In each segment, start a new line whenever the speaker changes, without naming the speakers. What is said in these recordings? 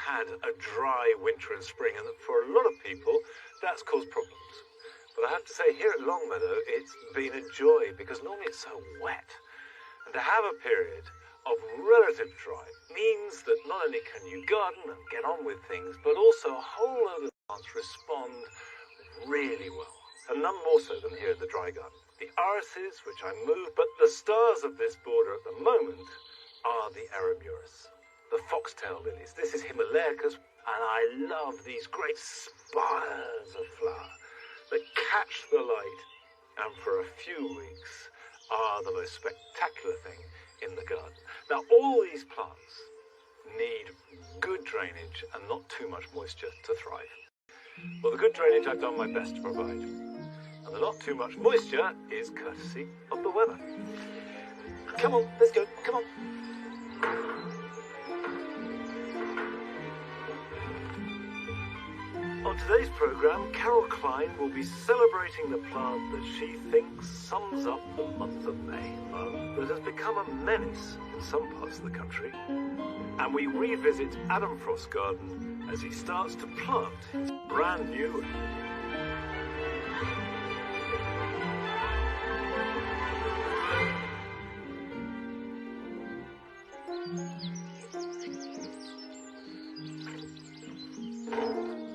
had a dry winter and spring, and for a lot of people, that's caused problems. But I have to say, here at Longmeadow, it's been a joy, because normally it's so wet. And to have a period of relative dry means that not only can you garden and get on with things, but also a whole load of plants respond really well. And none more so than here in the dry garden. The irises, which I move, but the stars of this border at the moment are the Aramuris, the foxtail lilies. This is Himalaicus, and I love these great spires of flower that catch the light and for a few weeks are the most spectacular thing in the garden. Now, all these plants need good drainage and not too much moisture to thrive. Well, the good drainage I've done my best to provide, and the not too much moisture is courtesy of the weather. Come on, let's go, come on. On today's programme, Carol Klein will be celebrating the plant that she thinks sums up the month of May, that has become a menace in some parts of the country. And we revisit Adam Frost's garden as he starts to plant his brand new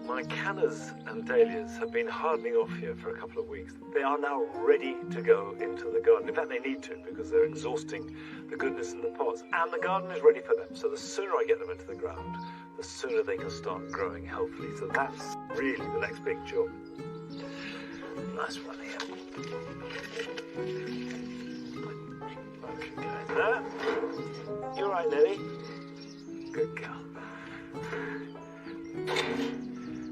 My cannas and dahlias have been hardening off here for a couple of weeks. They are now ready to go into the garden. In fact, they need to, because they're exhausting the goodness in the pots. And the garden is ready for them. So the sooner I get them into the ground, the sooner they can start growing healthily. So that's really the next big job. Nice one here. Okay, there. You all right, Nelly? Good girl.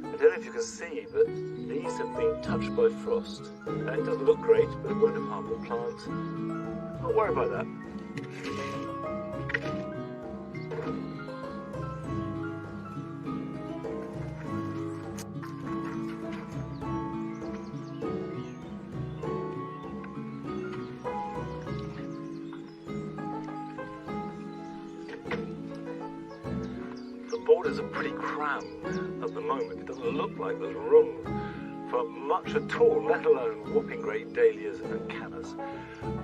I don't know if you can see, but these have been touched by frost. It doesn't look great, but it won't harm the plant. Don't worry about that. The borders are pretty crammed at the moment. It doesn't look like there's room for much at all, let alone whopping great dahlias and cannas.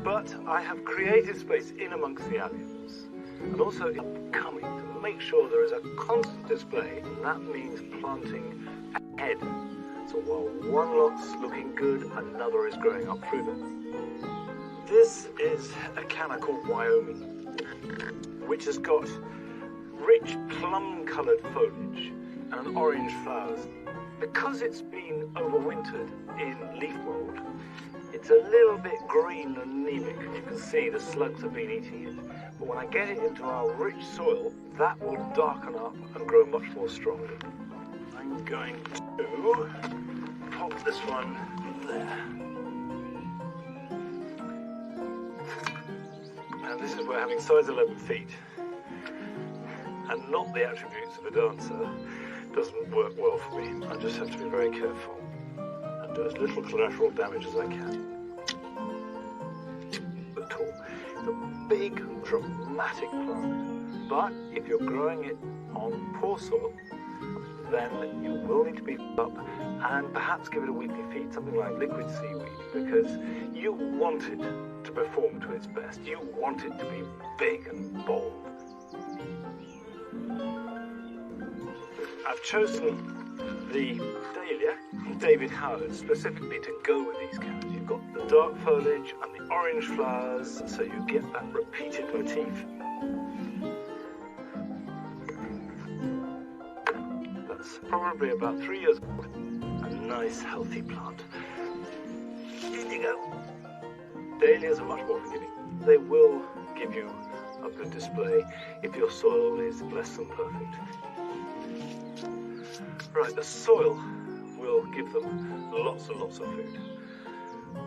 But I have created space in amongst the alliums, and also upcoming to make sure there is a constant display, and that means planting ahead. So while one lot's looking good, another is growing up through them. This is a canna called Wyoming, which has got rich plum-coloured foliage and orange flowers. Because it's been overwintered in leaf mould, it's a little bit green and anemic. You can see the slugs have been eating it. But when I get it into our rich soil, that will darken up and grow much more strongly. I'm going to pop this one there. And this is where having size 11 feet and not the attributes of a dancer doesn't work well for me. I just have to be very careful and do as little collateral damage as I can. At all. It's a big, dramatic plant, but if you're growing it on poor soil, then you will need to beef it up and perhaps give it a weekly feed, something like liquid seaweed, because you want it to perform to its best. You want it to be big and bold. I've chosen the dahlia, David Howard, specifically to go with these cannas. You've got the dark foliage and the orange flowers, so you get that repeated motif. That's probably about 3 years old. A nice, healthy plant. In you go. Dahlias are much more forgiving. They will give you a good display if your soil is less than perfect. Right, the soil will give them lots and lots of food.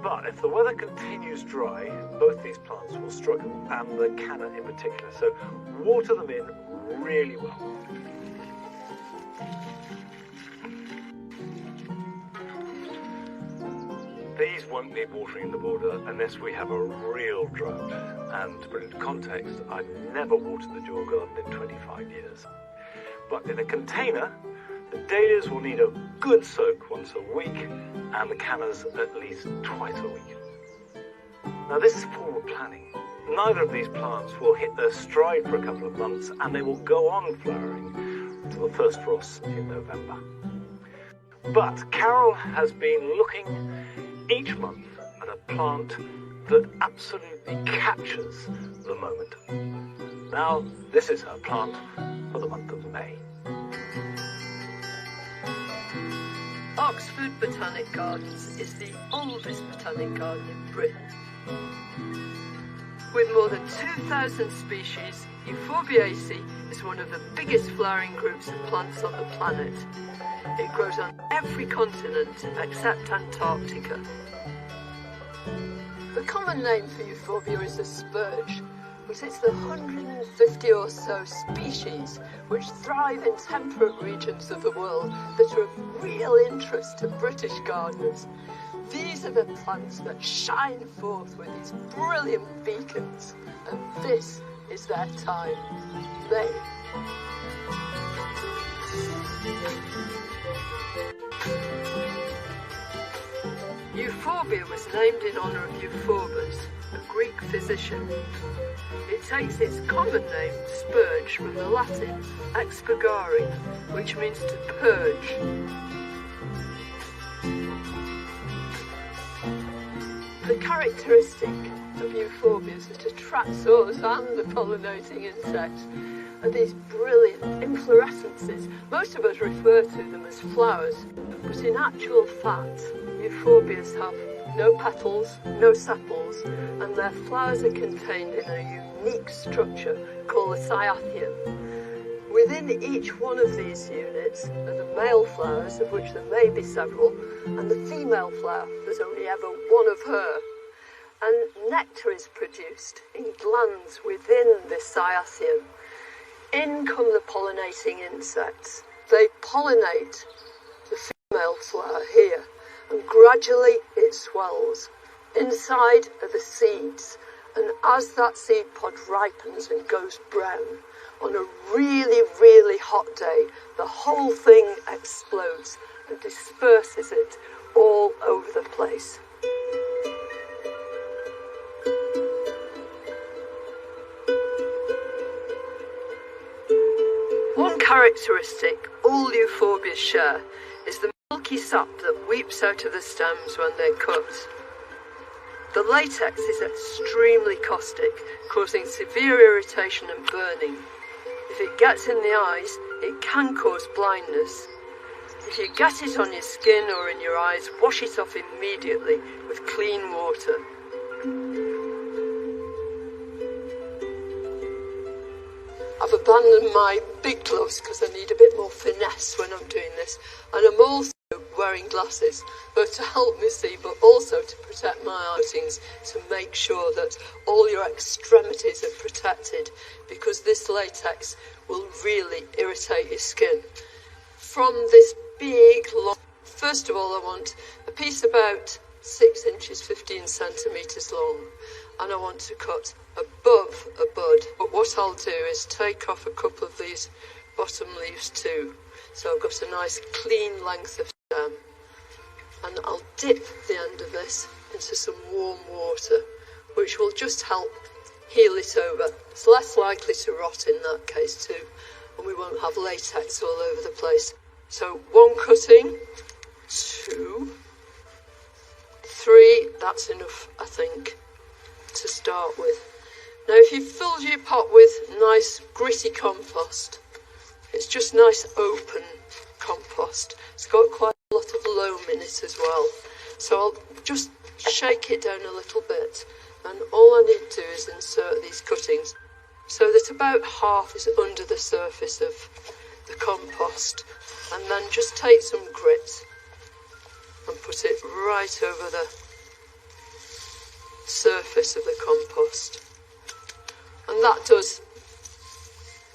But if the weather continues dry, both these plants will struggle, and the canna in particular. So water them in really well. These won't need watering in the border unless we have a real drought. And to put it into context, I've never watered the dual garden in 25 years. But in a container, the dahlias will need a good soak once a week, and the cannas at least twice a week. Now this is forward planning. Neither of these plants will hit their stride for a couple of months, and they will go on flowering to the first frosts in November. But Carol has been looking each month at a plant that absolutely captures the moment. Now this is her plant for the month of May.
Oxford Botanic Gardens is the oldest botanic garden in Britain. With more than 2,000 species, Euphorbiaceae is one of the biggest flowering groups of plants on the planet. It grows on every continent except Antarctica. The common name for Euphorbia is the spurge, but it's the 150 or so species which thrive in temperate regions of the world that are of real interest to British gardeners. These are the plants that shine forth with these brilliant beacons, and this is their time, May. Euphorbia was named in honour of Euphorbus, a Greek physician. It takes its common name, spurge, from the Latin expurgare, which means to purge. The characteristic of euphorbias that attracts us and the pollinating insects are these brilliant inflorescences. Most of us refer to them as flowers, but in actual fact, euphorbias have no petals, no sepals, and their flowers are contained in a unique structure called a cyathium. Within each one of these units are the male flowers, of which there may be several, and the female flower, there's only ever one of her. And nectar is produced in glands within this cyathium. In come the pollinating insects. They pollinate the female flower here, and gradually it swells. Inside are the seeds, and as that seed pod ripens and goes brown, on a really, really hot day, the whole thing explodes and disperses it all over the place. One characteristic all euphorbias share is the milky sap that weeps out of the stems when they're cut. The latex is extremely caustic, causing severe irritation and burning. If it gets in the eyes, it can cause blindness. If you get it on your skin or in your eyes, wash it off immediately with clean water. I've abandoned my big gloves because I need a bit more finesse when I'm doing this, and I'm also wearing glasses, both to help me see but also to protect my outings, to make sure that all your extremities are protected, because this latex will really irritate your skin. From this big long, first of all I want a piece about 6 inches 15 centimetres long, and I want to cut above a bud. But what I'll do is take off a couple of these bottom leaves too, so I've got a nice clean length of stem, and I'll dip the end of this into some warm water, which will just help heal it over. It's less likely to rot in that case too, and we won't have latex all over the place. So 1 cutting, 2, 3, that's enough I think to start with. Now if you've filled your pot with nice gritty compost, it's just nice open compost. It's got quite a lot of loam in it as well. So I'll just shake it down a little bit, and all I need to do is insert these cuttings so that about half is under the surface of the compost, and then just take some grit and put it right over the surface of the compost. And that does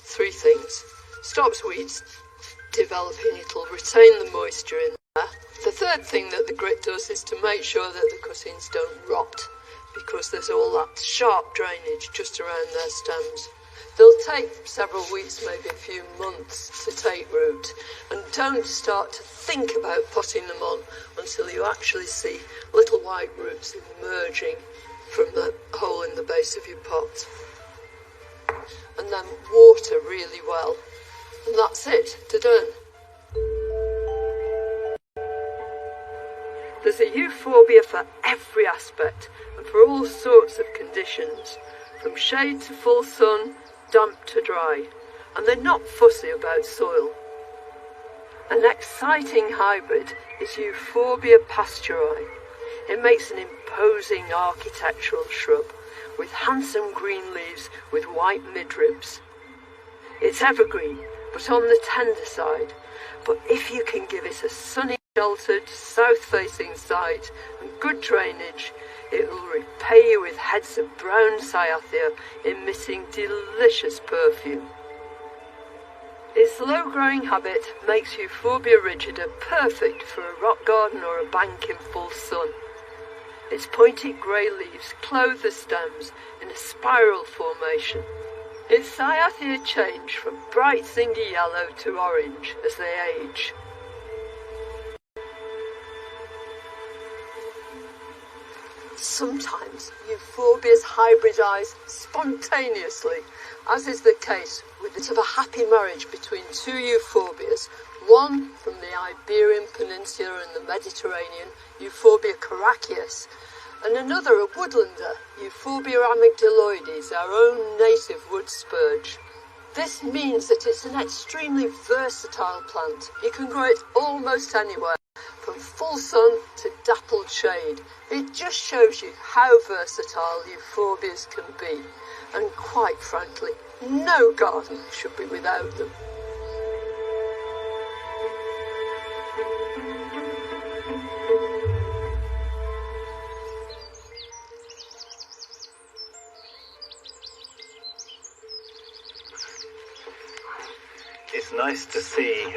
3 things. Stops weeds developing, it'll retain the moisture in there. The third thing that the grit does is to make sure that the cuttings don't rot, because there's all that sharp drainage just around their stems. They'll take several weeks, maybe a few months to take root, and don't start to think about potting them on until you actually see little white roots emerging from the hole in the base of your pot. And then water really well. And that's it, they're done. There's a euphorbia for every aspect and for all sorts of conditions, from shade to full sun, damp to dry, and they're not fussy about soil. An exciting hybrid is Euphorbia pasteuri. It makes an imposing architectural shrub with handsome green leaves with white midribs. It's evergreen, but on the tender side, but if you can give it a sunny, sheltered, south-facing site and good drainage, it will repay you with heads of brown cyathea emitting delicious perfume. Its low-growing habit makes Euphorbia rigida perfect for a rock garden or a bank in full sun. Its pointy grey leaves clothe the stems in a spiral formation. Its cyathea change from bright zingy yellow to orange as they age. Sometimes euphorbias hybridize spontaneously, as is the case with the happy marriage between two euphorbias, one from the Iberian Peninsula and the Mediterranean, Euphorbia caracias, and another a woodlander, Euphorbia amygdaloides, our own native wood spurge. This means that it's an extremely versatile plant. You can grow it almost anywhere, from full sun to dappled shade. It just shows you how versatile euphorbias can be, and quite frankly, no garden should be without them.
It's nice to see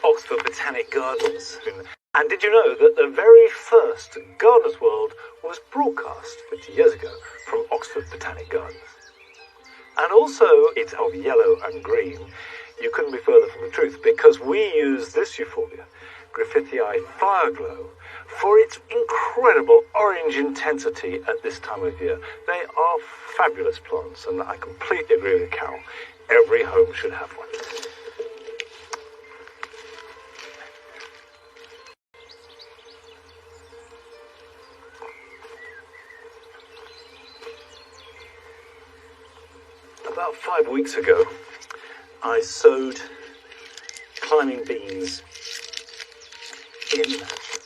Oxford Botanic Gardens. And did you know that the very first Gardener's World was broadcast 50 years ago from Oxford Botanic Gardens? And also, it's of yellow and green. You couldn't be further from the truth, because we use this Euphorbia, Griffithii Fireglow, for its incredible orange intensity at this time of year. They are fabulous plants, and I completely agree with Carol. Every home should have one. About 5 weeks ago, I sowed climbing beans in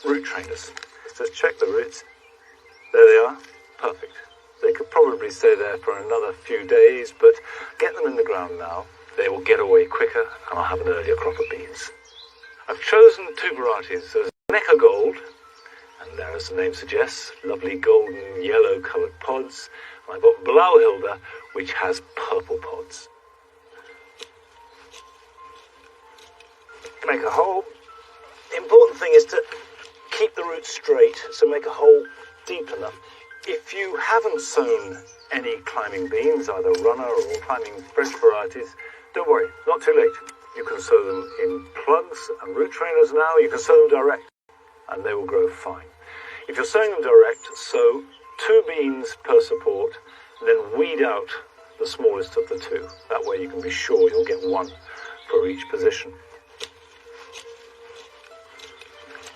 root trainers. Just check the roots. There they are. Perfect. They could probably stay there for another few days, but get them in the ground now. They will get away quicker, and I'll have an earlier crop of beans. I've chosen two varieties. There's Neckar Gold, and there, as the name suggests, lovely golden yellow coloured pods. And I've got Blauhilda, which has purple pods. Make a hole. The important thing is to keep the roots straight, so make a hole deep enough. If you haven't sown any climbing beans, either runner or climbing French varieties, don't worry, not too late. You can sow them in plugs and root trainers now. You can sow them direct, and they will grow fine. If you're sowing them direct, sow 2 beans per support, then weed out the smallest of the 2. That way you can be sure you'll get 1 for each position.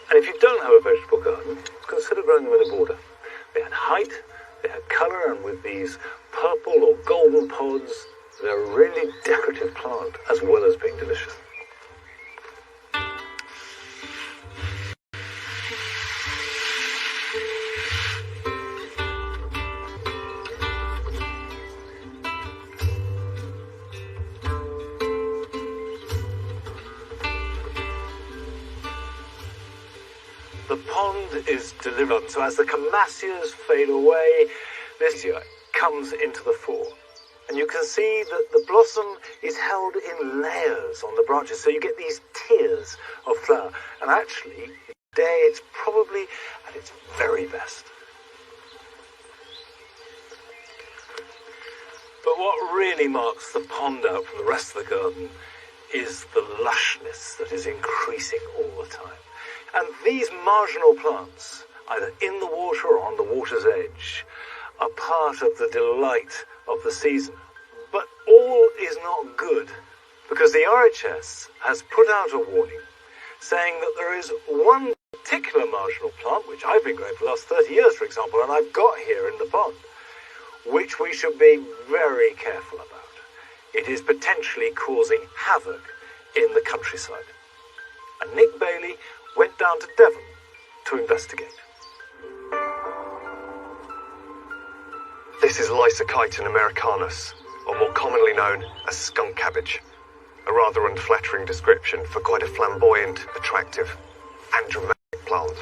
And if you don't have a vegetable garden, consider growing them in a border. They had height, they had colour, and with these purple or golden pods, they're a really decorative plant as well as being delicious. The pond is delivered, so as the Camasias fade away, this year comes into the fore. And you can see that the blossom is held in layers on the branches, so you get these tiers of flower. And actually, today it's probably at its very best. But what really marks the pond out from the rest of the garden is the lushness that is increasing all the time. And these marginal plants, either in the water or on the water's edge, are part of the delight of the season. But all is not good, because the RHS has put out a warning saying that there is one particular marginal plant, which I've been growing for the last 30 years, for example, and I've got here in the pond, which we should be very careful about. It is potentially causing havoc in the countryside. And Nick Bailey went down to Devon to investigate.
This is Lysochiton americanus, or more commonly known as skunk cabbage. A rather unflattering description for quite a flamboyant, attractive, and dramatic plant.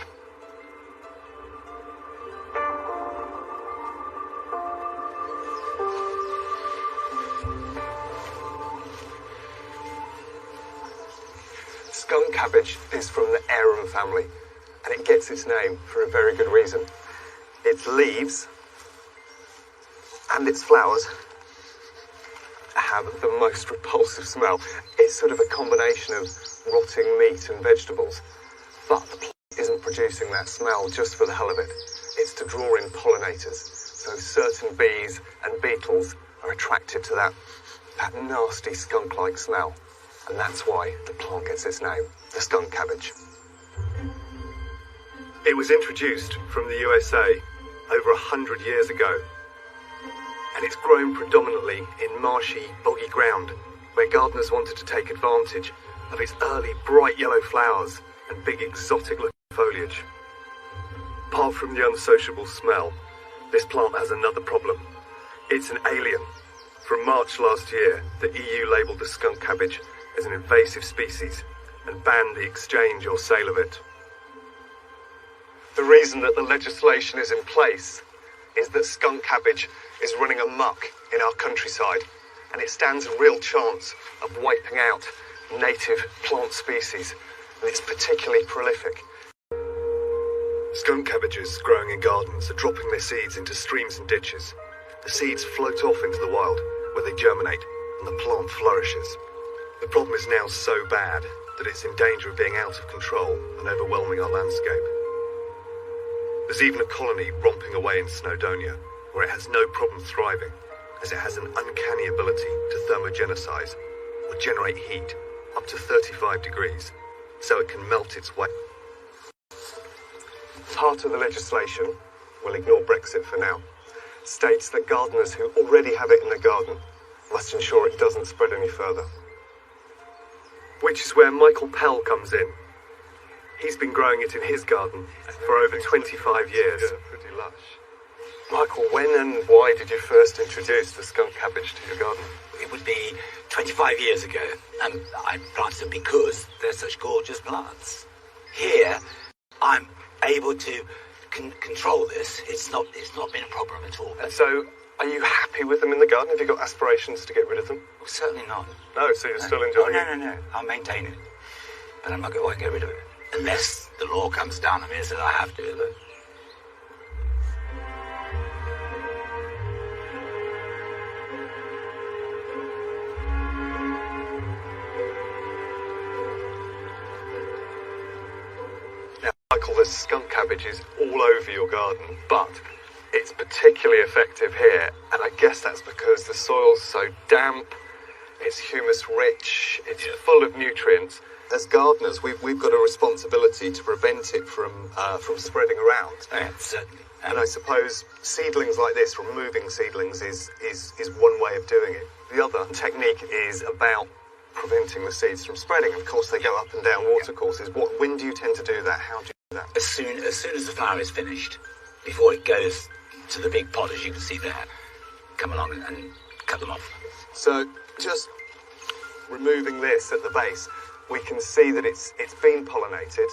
Skunk cabbage is from the arum family, and it gets its name for a very good reason. Its leaves and its flowers have the most repulsive smell. It's sort of a combination of rotting meat and vegetables. But the plant isn't producing that smell just for the hell of it. It's to draw in pollinators. So certain bees and beetles are attracted to that nasty skunk-like smell. And that's why the plant gets its name, the skunk cabbage. It was introduced from the USA over 100 years ago. And it's grown predominantly in marshy, boggy ground, where gardeners wanted to take advantage of its early bright yellow flowers and big exotic-looking foliage. Apart from the unsociable smell, this plant has another problem. It's an alien. From March last year, the EU labelled the skunk cabbage as an invasive species and banned the exchange or sale of it. The reason that the legislation is in place is that skunk cabbage is running amok in our countryside, and it stands a real chance of wiping out native plant species, and it's particularly prolific. Skunk cabbages growing in gardens are dropping their seeds into streams and ditches. The seeds float off into the wild, where they germinate, and the plant flourishes. The problem is now so bad that it's in danger of being out of control and overwhelming our landscape. There's even a colony romping away in Snowdonia, where it has no problem thriving, as it has an uncanny ability to thermogenesize, or generate heat, up to 35 degrees, so it can melt its way. Part of the legislation, we'll ignore Brexit for now, states that gardeners who already have it in their garden must ensure it doesn't spread any further. Which is where Michael Pell comes in. He's been growing it in his garden for over 25 years. Pretty lush. Michael, when and why did you first introduce the skunk cabbage to your garden?
It would be 25 years ago, and I planted them because they're such gorgeous plants. Here, I'm able to control this. It's not been a problem at all.
And so, are you happy with them in the garden? Have you got aspirations to get rid of them?
Well, certainly not.
No, so you're still enjoying it?
No. I'll maintain it. But I'm not going to get rid of it. Unless the law comes down on me and says I have to. Look.
Now, Michael, the skunk cabbage is all over your garden, but it's particularly effective here, and I guess that's because the soil's so damp, it's humus rich, it's full of nutrients. As gardeners, we've got a responsibility to prevent it from spreading around.
Certainly.
And I suppose seedlings like this, removing seedlings, is one way of doing it. The other technique is about preventing the seeds from spreading. Of course, they go up and down watercourses. When do you tend to do that? How do you do that?
As soon as the flower is finished, before it goes to the big pod, as you can see there, come along and cut them off.
So, just removing this at the base, we can see that it's been pollinated.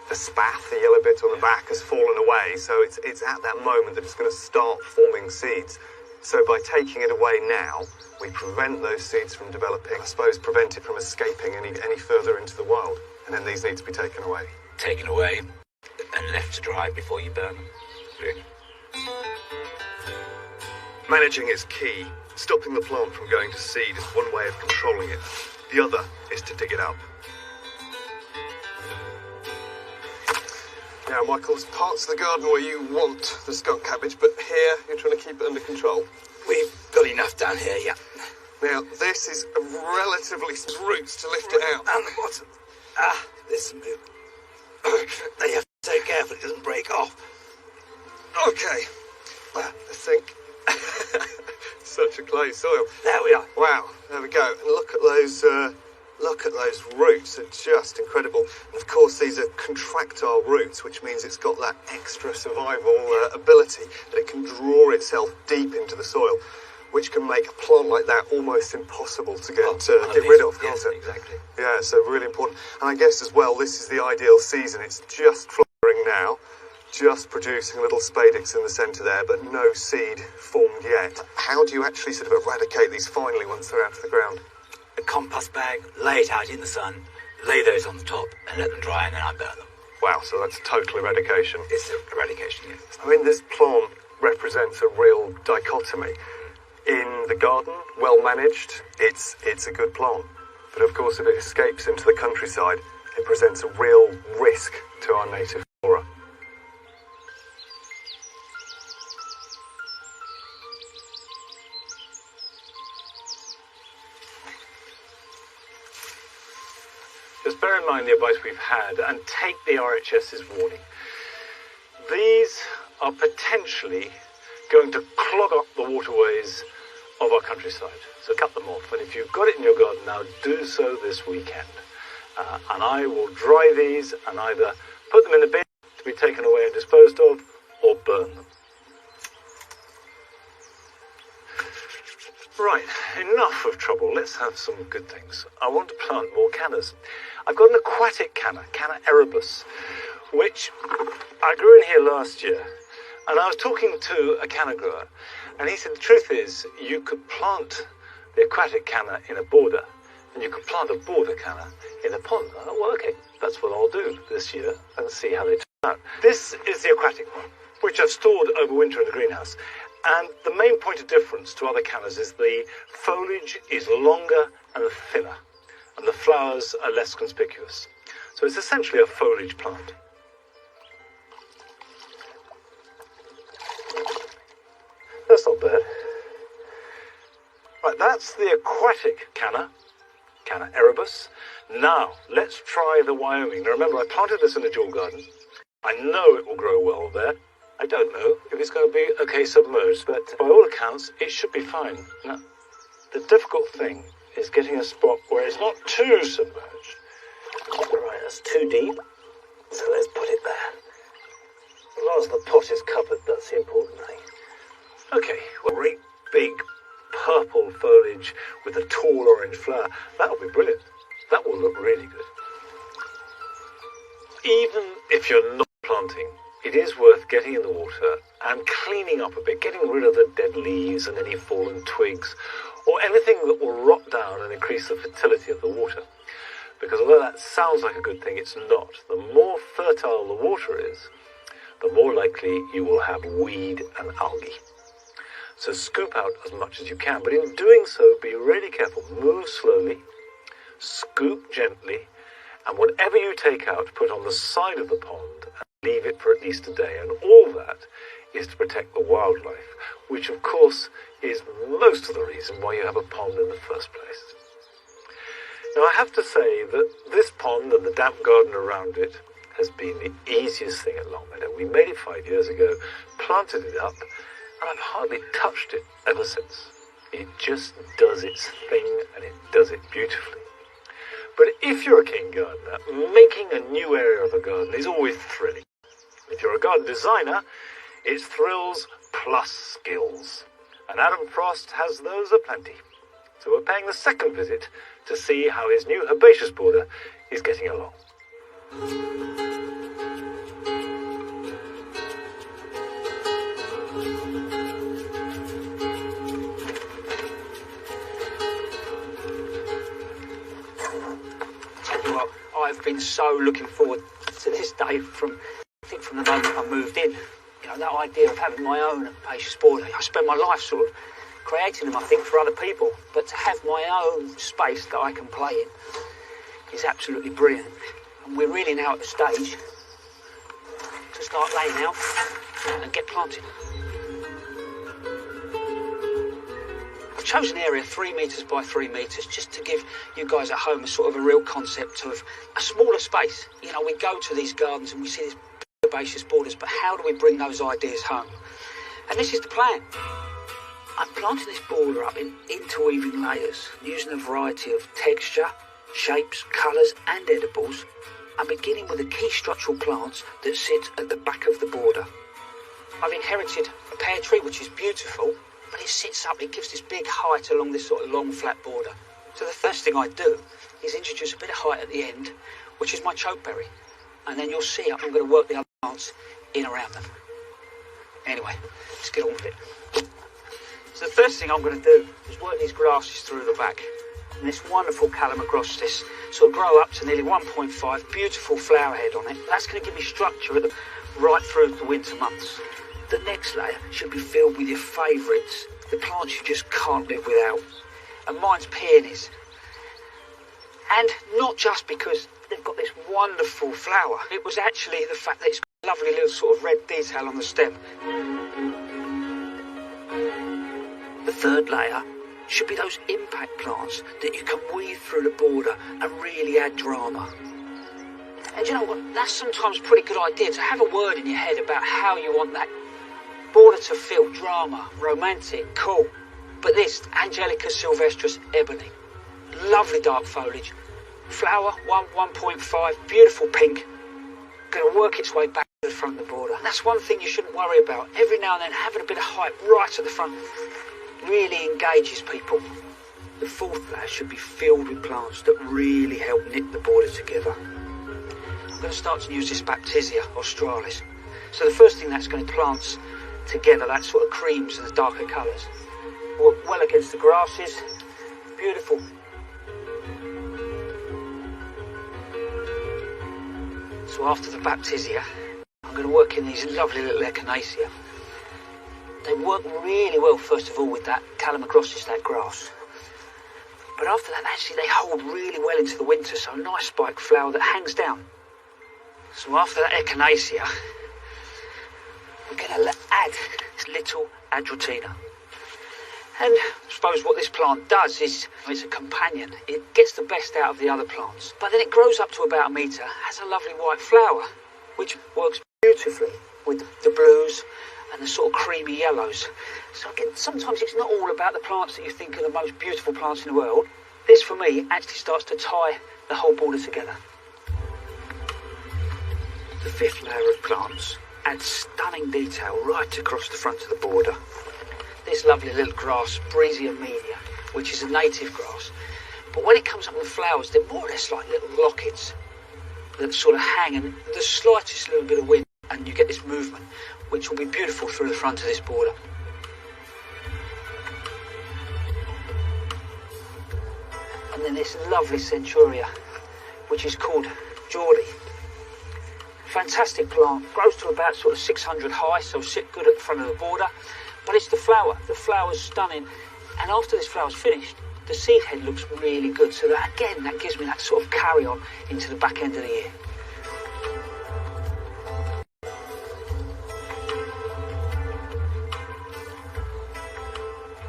The spath, the yellow bit on the back, has fallen away, so it's at that moment that it's going to start forming seeds. So by taking it away now, we prevent those seeds from developing, I suppose prevent it from escaping any further into the wild. And then these need to be taken away.
Taken away and left to dry before you burn them. Really.
Managing is key Stopping the plant from going to seed is one way of controlling it. The other is to dig it up.
Now, Michael, there's parts of the garden where you want the skunk cabbage, but here you're trying to keep it under control.
We've got enough down here, yeah.
Now, this is a relatively small roots to lift it out.
Down the bottom. There's some movement. They have to be so careful it doesn't break off.
Okay. I think. Such a clay soil.
There we are.
Wow, there we go. And look at those roots. They're just incredible. And of course, these are contractile roots, which means it's got that extra survival ability that it can draw itself deep into the soil, which can make a plant like that almost impossible to get rid of, can't
Yes,
it?
exactly.
Yeah, so really important. And I guess as well, this is the ideal season. It's just flowering now, just producing little spadix in the centre there, but no seed formed yet. How do you actually sort of eradicate these finally once they're out of the ground?
A compost bag, lay it out in the sun, lay those on the top, and let them dry, and then I burn them.
Wow, so that's total eradication.
It's eradication, yeah.
I mean, this plant represents a real dichotomy. In the garden, well managed, it's a good plant. But of course, if it escapes into the countryside, it presents a real risk to our native flora.
Just bear in mind the advice we've had and take the RHS's warning. These are potentially going to clog up the waterways of our countryside. So cut them off. And if you've got it in your garden now, do so this weekend. And I will dry these and either put them in the bin to be taken away and disposed of, or burn them. Right, enough of trouble. Let's have some good things. I want to plant more cannas. I've got an aquatic canna, Canna erebus, which I grew in here last year. And I was talking to a canna grower, and he said the truth is you could plant the aquatic canna in a border, and you could plant a border canna in a pond. I thought, well, okay, that's what I'll do this year and see how they turn out. This is the aquatic one, which I've stored over winter in the greenhouse. And the main point of difference to other cannas is the foliage is longer and thinner, and the flowers are less conspicuous. So it's essentially a foliage plant. That's not bad. Right, that's the aquatic canna, Canna erebus. Now, let's try the Wyoming. Now remember, I planted this in a dual garden. I know it will grow well there. I don't know if it's going to be okay submerged, but by all accounts, it should be fine. Now, the difficult thing is getting a spot where it's not too submerged. Right, that's too deep, so let's put it there. As long as the pot is covered, that's the important thing. Okay, well, great big purple foliage with a tall orange flower. That'll be brilliant. That will look really good. Even if you're not planting, it is worth getting in the water and cleaning up a bit, getting rid of the dead leaves and any fallen twigs, or anything that will rot down and increase the fertility of the water. Because although that sounds like a good thing, it's not. The more fertile the water is, the more likely you will have weed and algae. So scoop out as much as you can, but in doing so, be really careful. Move slowly, scoop gently, and whatever you take out, put on the side of the pond and leave it for at least a day. And all that is to protect the wildlife, which of course is most of the reason why you have a pond in the first place. Now I have to say that this pond and the damp garden around it has been the easiest thing at Longmeadow. We made it 5 years ago, planted it up, and I've hardly touched it ever since. It just does its thing, and it does it beautifully. But if you're a keen gardener, making a new area of a garden is always thrilling. If you're a garden designer, it's thrills plus skills. And Adam Frost has those aplenty. So we're paying the second visit to see how his new herbaceous border is getting along.
Well, I've been so looking forward to this day from the moment I moved in. You know, that idea of having my own herbaceous border. I spent my life sort of creating them, I think, for other people. But to have my own space that I can play in is absolutely brilliant. And we're really now at the stage to start laying out and get planted. I've chosen an area 3 metres by 3 metres just to give you guys at home a sort of a real concept of a smaller space. You know, we go to these gardens and we see these herbaceous borders, but how do we bring those ideas home? And this is the plan. I'm planting this border up in interweaving layers, using a variety of texture, shapes, colours and edibles. I'm beginning with the key structural plants that sit at the back of the border. I've inherited a pear tree, which is beautiful, but it sits up, it gives this big height along this sort of long flat border. So the first thing I do is introduce a bit of height at the end, which is my chokeberry. And then you'll see I'm going to work the other plants in around them. Anyway, let's get on with it. So the first thing I'm going to do is work these grasses through the back. And this wonderful Calamagrostis sort of grow up to nearly 1.5, beautiful flower head on it. That's going to give me structure right through the winter months. The next layer should be filled with your favourites, the plants you just can't live without. And mine's peonies. And not just because they've got this wonderful flower, it was actually the fact that it's got a lovely little sort of red detail on the stem. The third layer should be those impact plants that you can weave through the border and really add drama. And you know what, that's sometimes a pretty good idea, to have a word in your head about how you want that border to feel: drama, romantic, cool. But this, Angelica sylvestris ebony, lovely dark foliage, flower 1.5, beautiful pink, going to work its way back to the front of the border. And that's one thing you shouldn't worry about. Every now and then having a bit of height right at the front really engages people. The fourth layer should be filled with plants that really help knit the border together. I'm going to start to use this Baptisia australis. So the first thing that's going to plant together, that sort of creams and the darker colours. Work well against the grasses. Beautiful. So after the Baptisia, I'm going to work in these lovely little Echinacea. They work really well, first of all, with that Calamagrostis, that grass. But after that, actually, they hold really well into the winter, so a nice spiked flower that hangs down. So after that Echinacea, we're going to add this little Adrotina. And I suppose what this plant does is, it's a companion. It gets the best out of the other plants. But then it grows up to about 1 metre, has a lovely white flower, which works beautifully with the blues and the sort of creamy yellows. So again, sometimes it's not all about the plants that you think are the most beautiful plants in the world. This, for me, actually starts to tie the whole border together. The fifth layer of plants adds stunning detail right across the front of the border. This lovely little grass, Breezia media, which is a native grass. But when it comes up with flowers, they're more or less like little lockets that sort of hang, and the slightest little bit of wind and you get this movement, which will be beautiful through the front of this border. And then this lovely Centuria, which is called Geordie. Fantastic plant, grows to about sort of 600 high, so sit good at the front of the border. But it's the flower. The flower's stunning. And after this flower's finished, the seed head looks really good. So that, again, that gives me that sort of carry on into the back end of the year.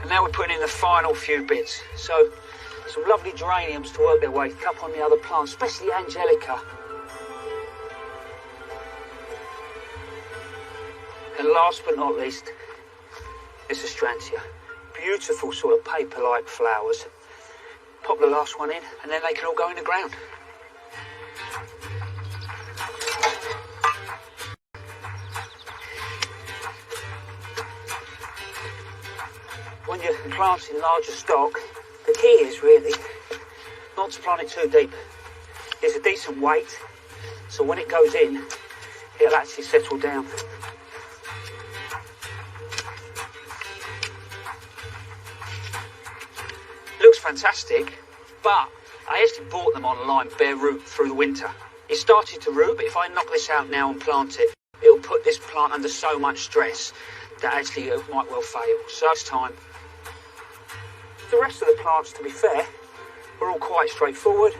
And now we're putting in the final few bits. So some lovely geraniums to work their way up on the other plants, especially Angelica. And last but not least, is Astrantia. Beautiful sort of paper-like flowers. Pop the last one in, and then they can all go in the ground. When you're planting larger stock, the key is really not to plant it too deep. It's a decent weight, so when it goes in, it'll actually settle down. Looks fantastic, but I actually bought them online bare root through the winter. It started to root, but if I knock this out now and plant it, it'll put this plant under so much stress that actually it might well fail. So it's time The rest of the plants, to be fair, are all quite straightforward.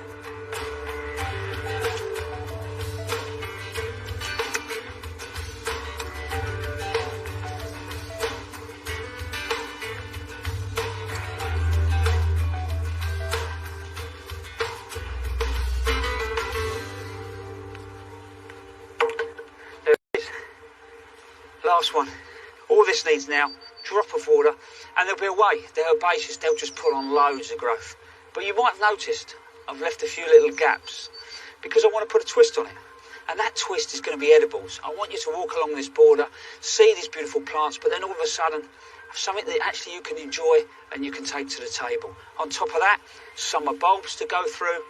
Last one. All this needs now, drop of water, and there'll be a way. They're herbaceous, they'll just put on loads of growth. But you might have noticed I've left a few little gaps because I want to put a twist on it. And that twist is going to be edibles. I want you to walk along this border, see these beautiful plants, but then all of a sudden have something that actually you can enjoy and you can take to the table. On top of that, summer bulbs to go through,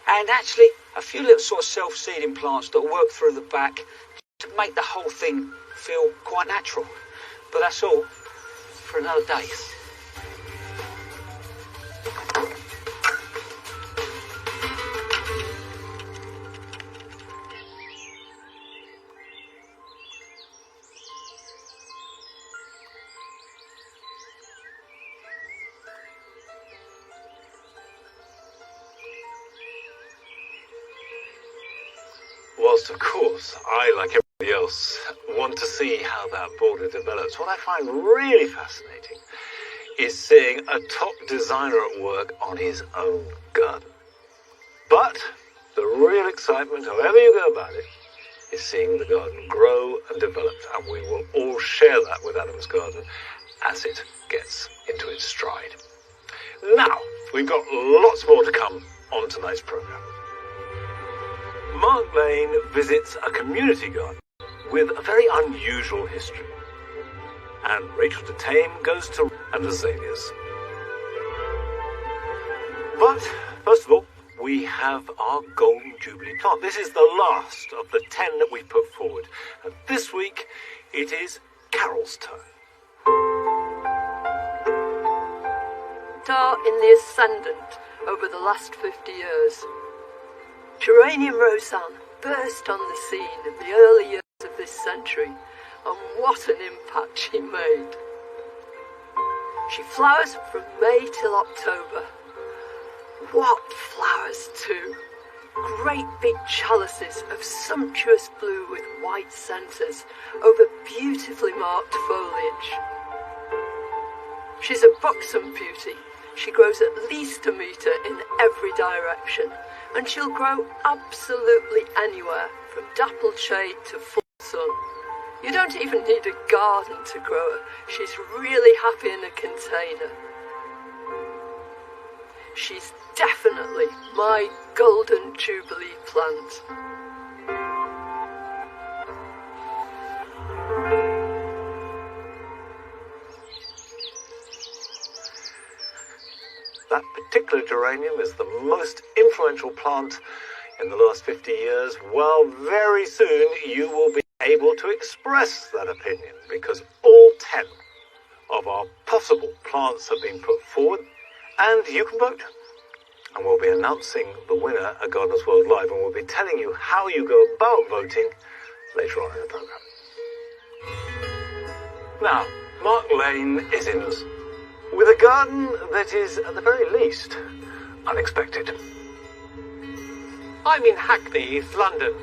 and actually a few little sort of self-seeding plants that will work through the back to make the whole thing feel quite natural. But that's all for another day.
Whilst, of course, I, like everybody else, want to see how that border develops, what I find really fascinating is seeing a top designer at work on his own garden. But the real excitement, however you go about it, is seeing the garden grow and develop, and we will all share that with Adam's Garden as it gets into its stride. Now, we've got lots more to come on tonight's programme. Mark Lane visits a community garden with a very unusual history. And Rachel de Tame goes to and azaleas. But, first of all, we have our Golden Jubilee plant. This is the last of the 10 that we've put forward. And this week, it is Carol's turn.
Star in the ascendant over the last 50 years. Geranium Rosanne burst on the scene in the early years of this century, and what an impact she made. She flowers from May till October. What flowers too! Great big chalices of sumptuous blue with white centres over beautifully marked foliage. She's a buxom beauty. She grows at least a metre in every direction, and she'll grow absolutely anywhere, from dappled shade to full sun. You don't even need a garden to grow her. She's really happy in a container. She's definitely my Golden Jubilee plant.
That particular geranium is the most influential plant in the last 50 years. Well, very soon you will be able to express that opinion because all 10 of our possible plants have been put forward and you can vote. And we'll be announcing the winner at Gardeners World Live, and we'll be telling you how you go about voting later on in the programme. Now, Mark Lane is in us with a garden that is, at the very least, unexpected.
I'm in Hackney, East London,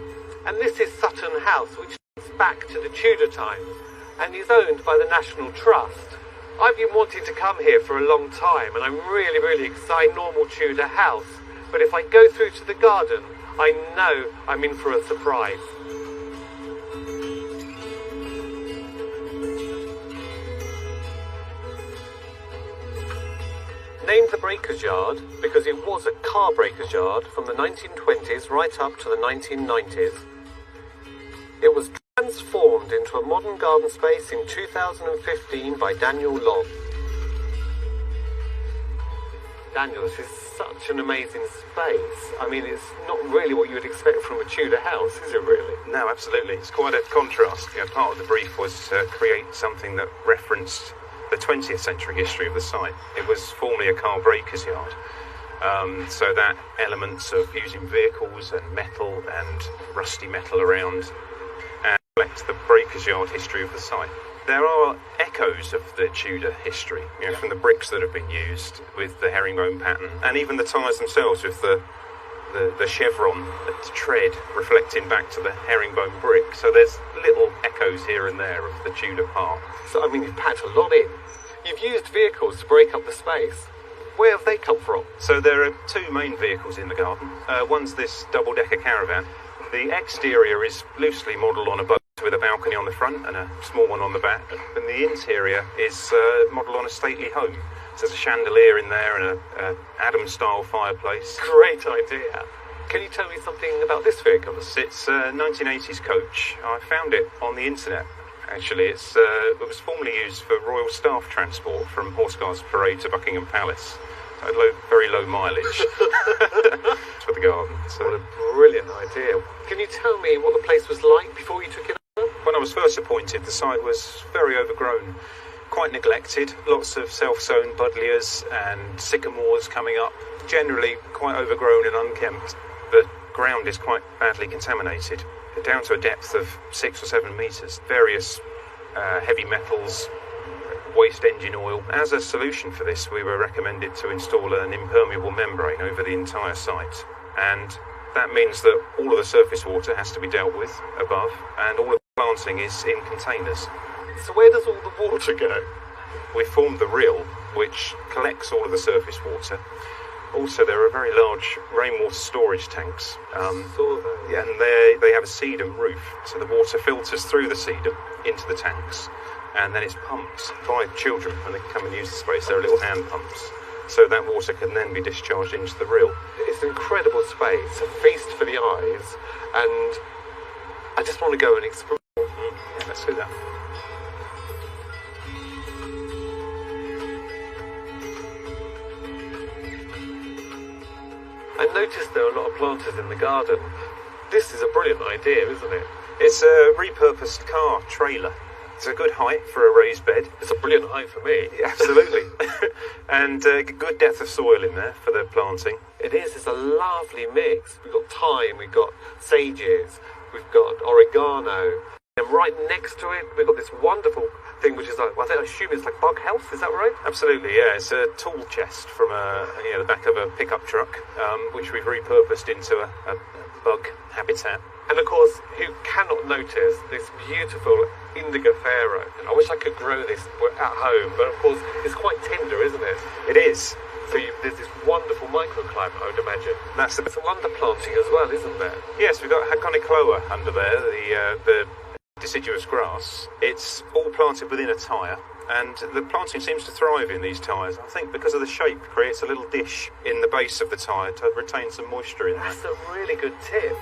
and this is Sutton House, which dates back to the Tudor times and is owned by the National Trust. I've been wanting to come here for a long time, and I'm really excited. Normal Tudor house, but if I go through to the garden, I know I'm in for a surprise. Named the Breaker's Yard because it was a car breaker's yard from the 1920s right up to the 1990s. It was transformed into a modern garden space in 2015 by Daniel Long. Daniel, this is such an amazing space. I mean, it's not really what you would expect from a Tudor house, is it really?
No, absolutely. It's quite a contrast. You know, part of the brief was to create something that referenced the 20th century history of the site. It was formerly a car breaker's yard. So that elements of using vehicles and metal and rusty metal around and reflects the breaker's yard history of the site. There are echoes of the Tudor history, from the bricks that have been used with the herringbone pattern, and even the tyres themselves with the chevron, the tread reflecting back to the herringbone brick. So there's little echoes here and there of the Tudor part.
So, I mean, you've packed a lot in. You've used vehicles to break up the space. Where have they come from?
So there are two main vehicles in the garden. One's this double-decker caravan. The exterior is loosely modelled on a boat with a balcony on the front and a small one on the back. And the interior is modelled on a stately home. So there's a chandelier in there and an Adams-style fireplace.
Great idea. Can you tell me something about this vehicle?
It's a 1980s coach. I found it on the internet. Actually, it was formerly used for Royal Staff transport from Horse Guards Parade to Buckingham Palace. So very low mileage for the garden. So.
What a brilliant idea. Can you tell me what the place was like before you took it over?
When I was first appointed, the site was very overgrown, quite neglected, lots of self-sown buddleias and sycamores coming up, generally quite overgrown and unkempt. The ground is quite badly contaminated, down to a depth of 6 or 7 metres. Various heavy metals, waste engine oil. As a solution for this, we were recommended to install an impermeable membrane over the entire site, and that means that all of the surface water has to be dealt with above, and all of the planting is in containers.
So where does all the water go?
We formed the rill, which collects all of the surface water. Also, there are very large rainwater storage tanks. And they have a sedum roof, so the water filters through the sedum into the tanks, and then it's pumped by children when they come and use the space. There are little hand pumps, so that water can then be discharged into the rill.
It's an incredible space, a feast for the eyes, and I just want to go and explore.
Yeah, let's do that.
I noticed there are a lot of planters in the garden. This is a brilliant idea, isn't it?
It's a repurposed car trailer. It's a good height for a raised bed.
It's a brilliant height for me.
Absolutely. And good depth of soil in there for the planting.
It is. It's a lovely mix. We've got thyme, we've got sages, we've got oregano. And right next to it, we've got this wonderful thing, which is like, well, I assume it's like bug health. Is that right?
Absolutely, yeah. It's a tool chest from the back of a pickup truck, which we've repurposed into a bug habitat.
And of course, who cannot notice this beautiful indigo pharaoh? I wish I could grow this at home, but of course, it's quite tender, isn't it?
It is.
So there's this wonderful microclimate, I would imagine.
That's
some underplanting as well, isn't there?
Yes, we've got Haconicloa under there, the deciduous grass. It's all planted within a tyre, and the planting seems to thrive in these tyres. I think because of the shape, it creates a little dish in the base of the tyre to retain some moisture in there.
That's a really good tip.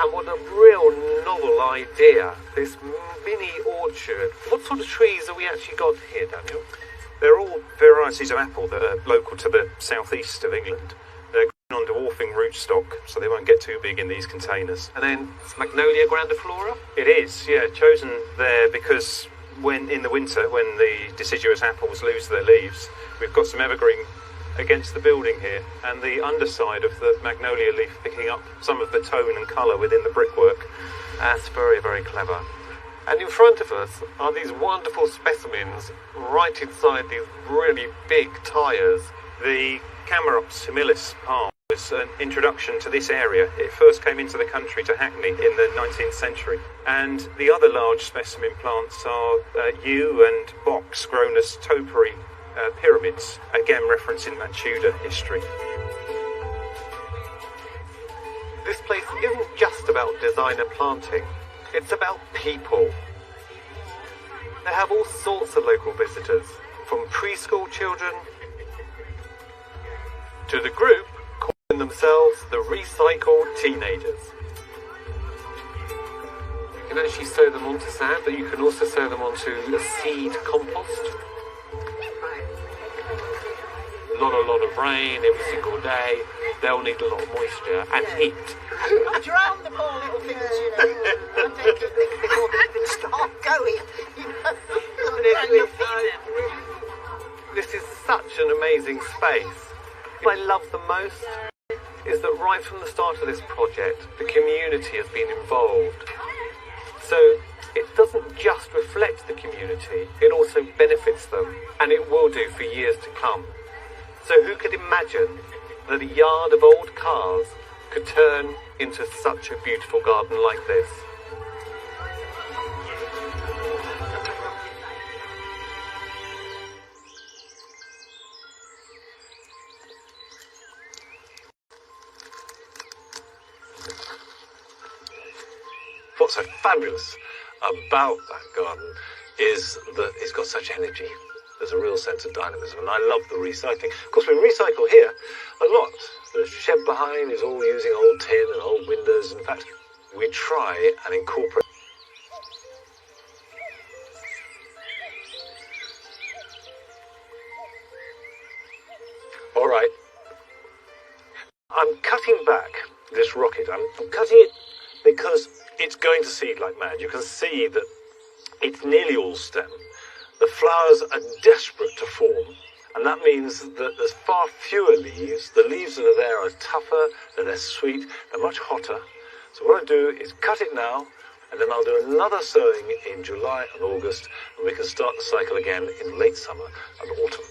And what a real novel idea, this mini orchard. What sort of trees have we actually got here, Daniel?
They're all varieties of apple that are local to the southeast of England. They're grown on dwarfing rootstock, so they won't get too big in these containers.
And then it's Magnolia grandiflora?
It is, yeah, chosen there because when in the winter, when the deciduous apples lose their leaves, we've got some evergreen against the building here, and the underside of the magnolia leaf picking up some of the tone and colour within the brickwork.
That's very, very clever. And in front of us are these wonderful specimens right inside these really big tyres.
The Camarops humilis palm was an introduction to this area. It first came into the country to Hackney in the 19th century. And the other large specimen plants are yew and box grown as topiary pyramids, again referencing that Tudor history.
This place isn't just about designer planting, it's about people. They have all sorts of local visitors, from preschool children to the group calling themselves the Recycled Teenagers. You can actually sow them onto sand, but you can also sow them onto a seed compost. A lot of rain every single day. They'll need a lot of moisture and heat.
Drown the poor little things, you know. I'm taking it before they even start going.
This is such an amazing space. What I love the most is that right from the start of this project, the community has been involved. So it doesn't just reflect the community, it also benefits them, and it will do for years to come. So who could imagine that a yard of old cars could turn into such a beautiful garden like this?
What's so fabulous about that garden is that it's got such energy. There's a real sense of dynamism, and I love the recycling. Of course, we recycle here a lot. The shed behind is all using old tin and old windows. In fact, we try and incorporate. All right. I'm cutting back this rocket. I'm cutting it because it's going to seed like mad. You can see that it's nearly all stem. The flowers are desperate to form, and that means that there's far fewer leaves. The leaves that are there are tougher, they're less sweet, they're much hotter. So what I do is cut it now, and then I'll do another sowing in July and August, and we can start the cycle again in late summer and autumn.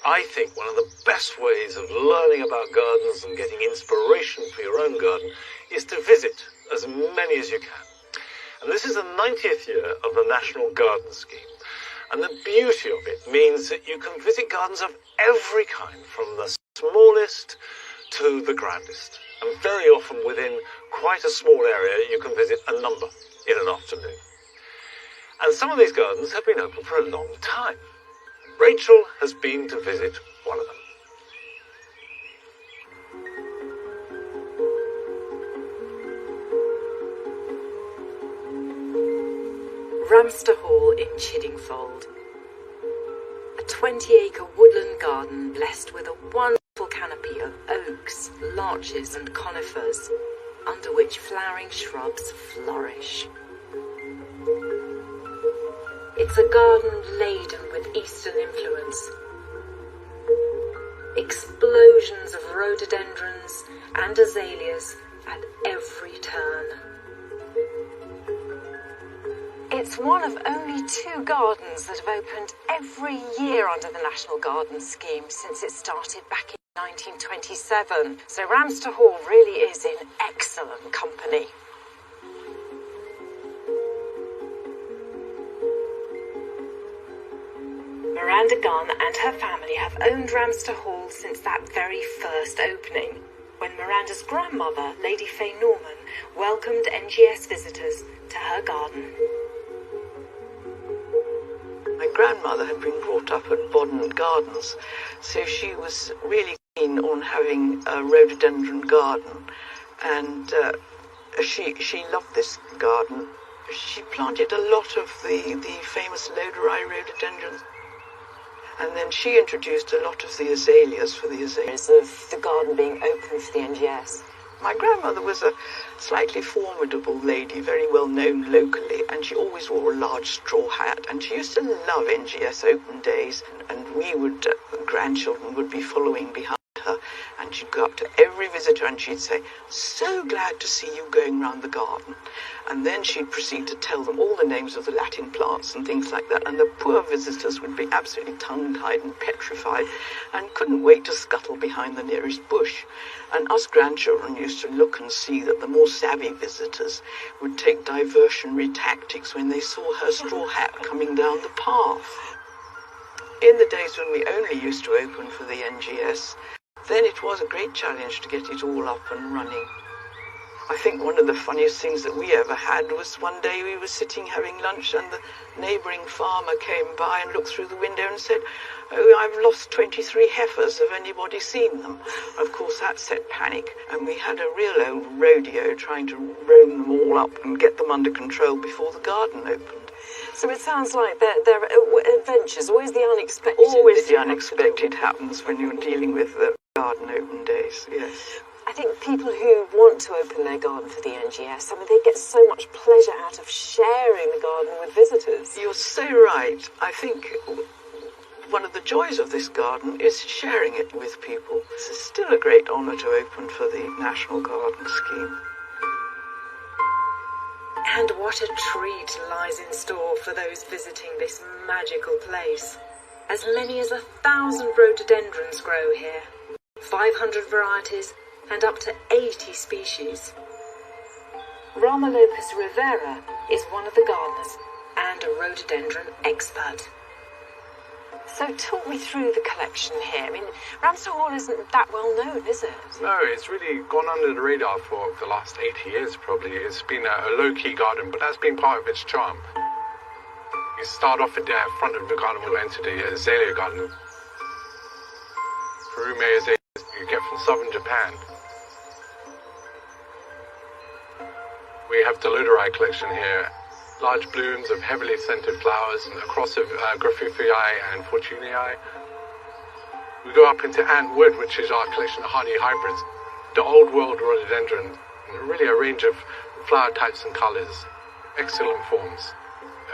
I think one of the best ways of learning about gardens and getting inspiration for your own garden is to visit as many as you can. And this is the 90th year of the National Garden Scheme. And the beauty of it means that you can visit gardens of every kind, from the smallest to the grandest. And very often within quite a small area, you can visit a number in an afternoon. And some of these gardens have been open for a long time. Rachel has been to visit one of them.
Ramster Hall in Chiddingfold. A 20-acre woodland garden blessed with a wonderful canopy of oaks, larches and conifers, under which flowering shrubs flourish. It's a garden laden with Eastern influence. Explosions of rhododendrons and azaleas at every turn. It's one of only 2 gardens that have opened every year under the National Garden Scheme since it started back in 1927. So Ramster Hall really is in excellent company. Miranda Gunn and her family have owned Ramster Hall since that very first opening, when Miranda's grandmother, Lady Fay Norman, welcomed NGS visitors to her garden.
My grandmother had been brought up at Bodden Gardens, so she was really keen on having a rhododendron garden, and she loved this garden. She planted a lot of the famous Loderi rhododendrons. And then she introduced a lot of the azaleas for the azaleas.
Of the garden being open for the NGS.
My grandmother was a slightly formidable lady, very well known locally, and she always wore a large straw hat, and she used to love NGS open days, and we would, grandchildren would be following behind her, and she'd go up to every visitor and she'd say, "So glad to see you going round the garden." And then she'd proceed to tell them all the names of the Latin plants and things like that, and the poor visitors would be absolutely tongue-tied and petrified and couldn't wait to scuttle behind the nearest bush. And us grandchildren used to look and see that the more savvy visitors would take diversionary tactics when they saw her straw hat coming down the path. In the days when we only used to open for the NGS, then it was a great challenge to get it all up and running. I think one of the funniest things that we ever had was one day we were sitting having lunch and the neighbouring farmer came by and looked through the window and said, "Oh, I've lost 23 heifers. Have anybody seen them?" Of course, that set panic, and we had a real old rodeo trying to roam them all up and get them under control before the garden opened.
So it sounds like there are adventures, always the unexpected.
Always the unexpected happens when you're dealing with the garden. garden open days, yes.
I think people who want to open their garden for the NGS, I mean, they get so much pleasure out of sharing the garden with visitors.
You're so right. I think one of the joys of this garden is sharing it with people. It's still a great honour to open for the National Garden Scheme.
And what a treat lies in store for those visiting this magical place. As many as 1,000 rhododendrons grow here, 500 varieties, and up to 80 species. Rama Lopez Rivera is one of the gardeners and a rhododendron expert. So talk me through the collection here. I mean, Ramsden Hall isn't that well known, is it?
No, it's really gone under the radar for the last 80 years probably. It's been a low-key garden, but that's been part of its charm. You start off at the front of the garden, we'll enter the azalea garden. Furume azaleas you get from southern Japan. We have the Lodorei collection here. Large blooms of heavily scented flowers, and a cross of Graphithii and Fortunii. We go up into Antwood, which is our collection of hardy hybrids. The old world rhododendron, really a range of flower types and colours. Excellent forms.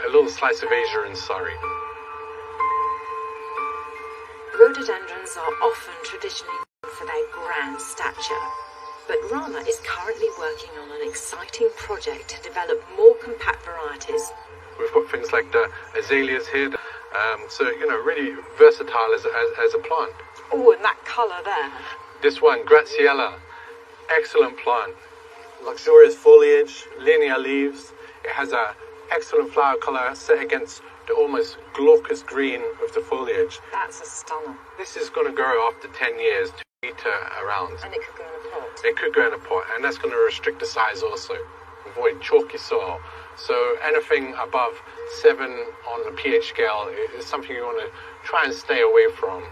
A little slice of Asia in Surrey.
Rhododendrons are often traditionally known for their grand stature. But Rama is currently working on an exciting project to develop more compact varieties.
We've got things like the azaleas here, so, really versatile as a plant.
Oh, and that colour there.
This one, Graziella, excellent plant.
Luxurious foliage, linear leaves.
It has an excellent flower colour set against the almost glaucous green of the foliage.
That's a stunner.
This is going to grow after 10 years to meter around.
And it could go in a pot.
It could go in a pot, and that's going to restrict the size also. Avoid chalky soil. So anything above 7 on the pH scale is something you want to try and stay away from.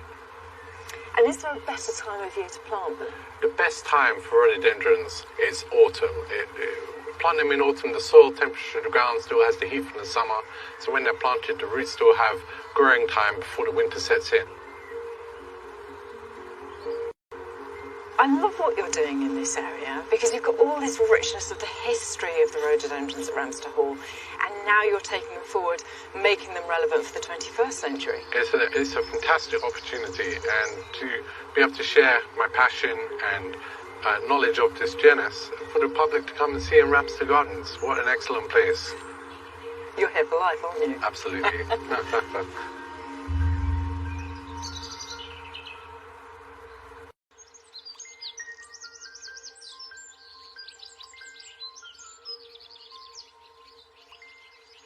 And is there a better time of year to plant them?
The best time for rhododendrons is autumn. Plant them in autumn, the soil temperature of the ground still has the heat from the summer, so when they're planted, the roots still have growing time before the winter sets in.
I love what you're doing in this area because you've got all this richness of the history of the rhododendrons at Ramsden Hall, and now you're taking them forward, making them relevant for the 21st century.
It's a fantastic opportunity, and to be able to share my passion and knowledge of this genus for the public to come and see in Ramsden Gardens. What an excellent place.
You're here for life, aren't you?
Absolutely.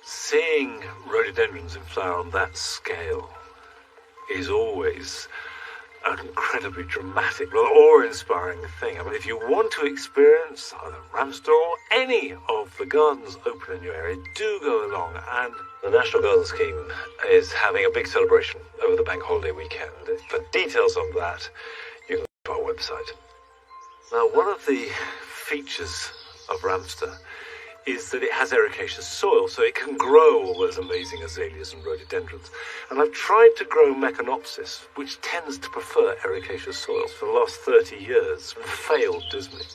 Seeing rhododendrons in flower on that scale is always an incredibly dramatic, awe-inspiring thing. I mean, if you want to experience either Ramsden or any of the gardens open in your area, do go along. And the National Garden Scheme is having a big celebration over the bank holiday weekend. For details on that, you can go to our website. Now, one of the features of Ramsden is that it has ericaceous soil, so it can grow all those amazing azaleas and rhododendrons. And I've tried to grow Meconopsis, which tends to prefer ericaceous soils, for the last 30 years, and failed dismally.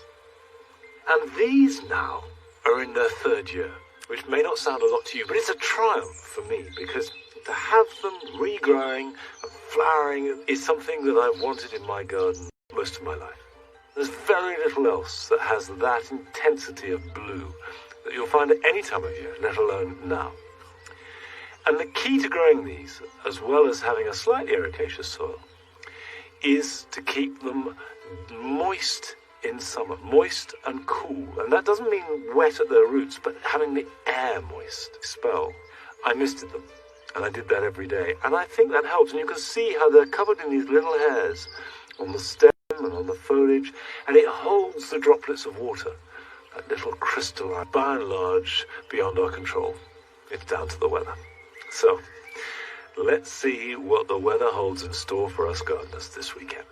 And these now are in their 3rd year, which may not sound a lot to you, but it's a triumph for me, because to have them regrowing and flowering is something that I've wanted in my garden most of my life. There's very little else that has that intensity of blue that you'll find at any time of year, let alone now. And the key to growing these, as well as having a slightly ericaceous soil, is to keep them moist in summer, moist and cool. And that doesn't mean wet at their roots, but having the air moist spell. I misted them, and I did that every day. And I think that helps, and you can see how they're covered in these little hairs on the stem and on the foliage, and it holds the droplets of water. That little crystalline, by and large, beyond our control. It's down to the weather. So, let's see what the weather holds in store for us gardeners this weekend.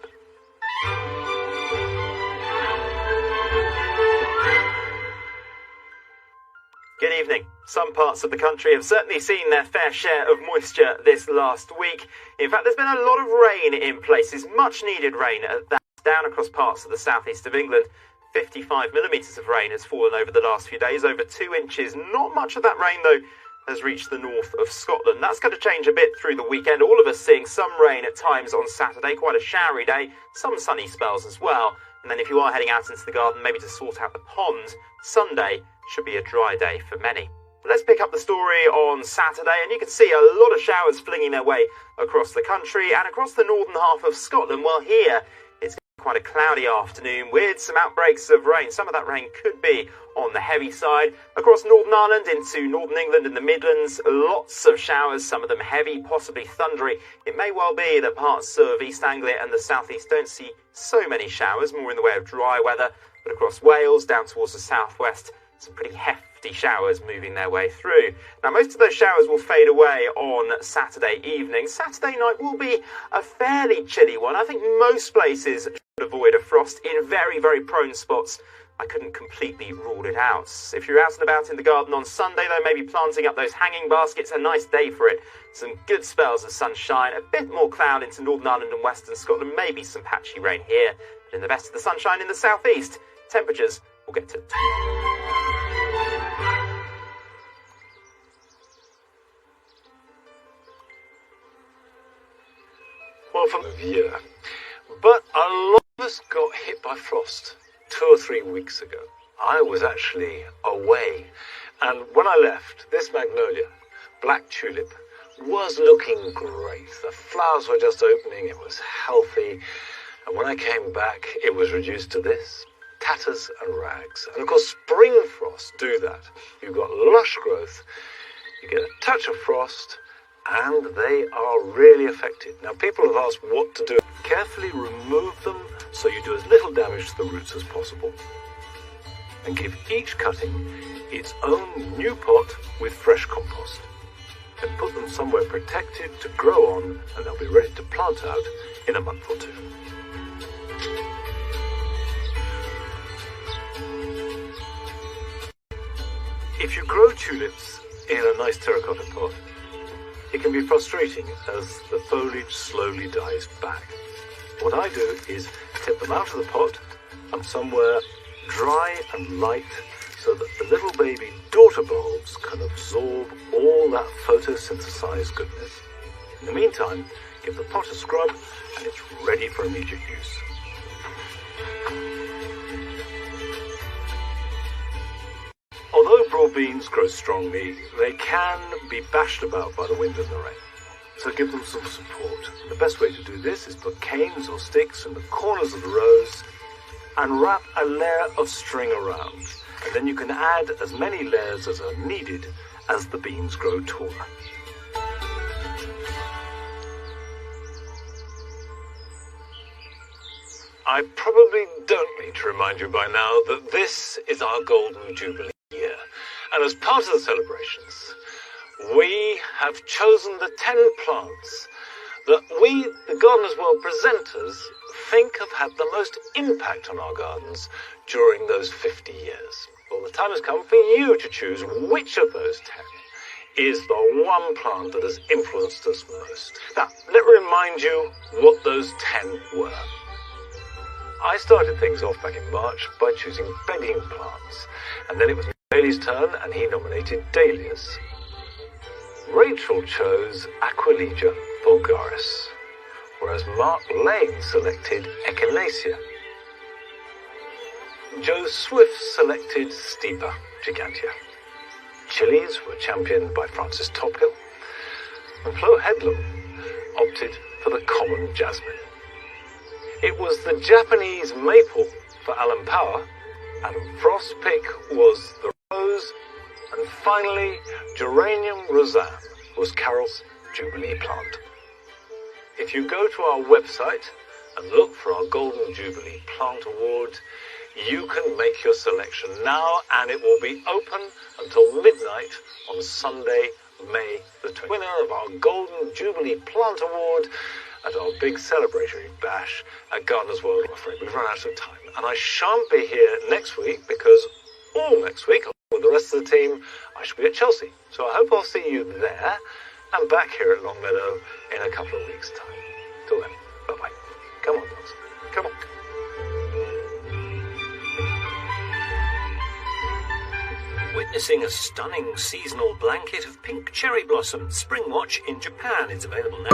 Good evening. Some parts of the country have certainly seen their fair share of moisture this last week. In fact, there's been a lot of rain in places, much needed rain at that. down across parts of the southeast of England. 55 millimetres of rain has fallen over the last few days, over 2 inches. Not much of that rain, though, has reached the north of Scotland. That's going to change a bit through the weekend. All of us seeing some rain at times on Saturday, quite a showery day, some sunny spells as well. And then if you are heading out into the garden, maybe to sort out the pond, Sunday should be a dry day for many. Let's pick up the story on Saturday, and you can see a lot of showers flinging their way across the country and across the northern half of Scotland. Well, here it's quite a cloudy afternoon with some outbreaks of rain. Some of that rain could be on the heavy side. Across Northern Ireland into Northern England and the Midlands, lots of showers, some of them heavy, possibly thundery. It may well be that parts of East Anglia and the southeast don't see so many showers, more in the way of dry weather. But across Wales, down towards the southwest, some pretty hefty showers moving their way through. Now, most of those showers will fade away on Saturday evening. Saturday night will be a fairly chilly one. I think most places should avoid a frost. In very, very prone spots, I couldn't completely rule it out. If you're out and about in the garden on Sunday, though, maybe planting up those hanging baskets, a nice day for it. Some good spells of sunshine, a bit more cloud into Northern Ireland and Western Scotland, maybe some patchy rain here. But in the best of the sunshine in the southeast, temperatures will get to...
Well, from the year. But a lot of us got hit by frost 2 or 3 weeks ago. I was actually away, and when I left, this magnolia, black tulip, was looking great. The flowers were just opening, it was healthy, and when I came back, it was reduced to this, tatters and rags. And of course, spring frosts do that. You've got lush growth, you get a touch of frost, and they are really affected. Now, people have asked what to do. Carefully remove them so you do as little damage to the roots as possible. And give each cutting its own new pot with fresh compost. And put them somewhere protected to grow on, and they'll be ready to plant out in a month or 2. If you grow tulips in a nice terracotta pot, it can be frustrating as the foliage slowly dies back. What I do is tip them out of the pot and somewhere dry and light so that the little baby daughter bulbs can absorb all that photosynthesized goodness. In the meantime, give the pot a scrub and it's ready for immediate use. Although broad beans grow strongly, they can be bashed about by the wind and the rain. So give them some support. And the best way to do this is put canes or sticks in the corners of the rows and wrap a layer of string around. And then you can add as many layers as are needed as the beans grow taller. I probably don't need to remind you by now that this is our Golden Jubilee year. And as part of the celebrations, we have chosen the 10 plants that we, the Gardeners World presenters, think have had the most impact on our gardens during those 50 years. Well, the time has come for you to choose which of those 10 is the one plant that has influenced us most. Now, let me remind you what those 10 were. I started things off back in March by choosing bedding plants, and then it was Bailey's turn and he nominated dahlias. Rachel chose Aquilegia vulgaris, whereas Mark Lane selected Echinacea. Joe Swift selected Stipa gigantea. Chilies were championed by Francis Tophill, and Flo Headlam opted for the common jasmine. It was the Japanese maple for Alan Power, Adam Frost's pick was the rose, and finally, Geranium Roseanne was Carol's Jubilee plant. If you go to our website and look for our Golden Jubilee Plant Award, you can make your selection now, and it will be open until midnight on Sunday, May the 20th. Winner of our Golden Jubilee Plant Award at our big celebratory bash at Gardeners World. I'm afraid we've run out of time, and I shan't be here next week because all next week, along with the rest of the team, I shall be at Chelsea. So I hope I'll see you there and back here at Longmeadow in a couple of weeks' time. Till then, bye-bye. Come on, dogs. Come on.
witnessing a stunning seasonal blanket of pink cherry blossom. Spring Watch in Japan is available now.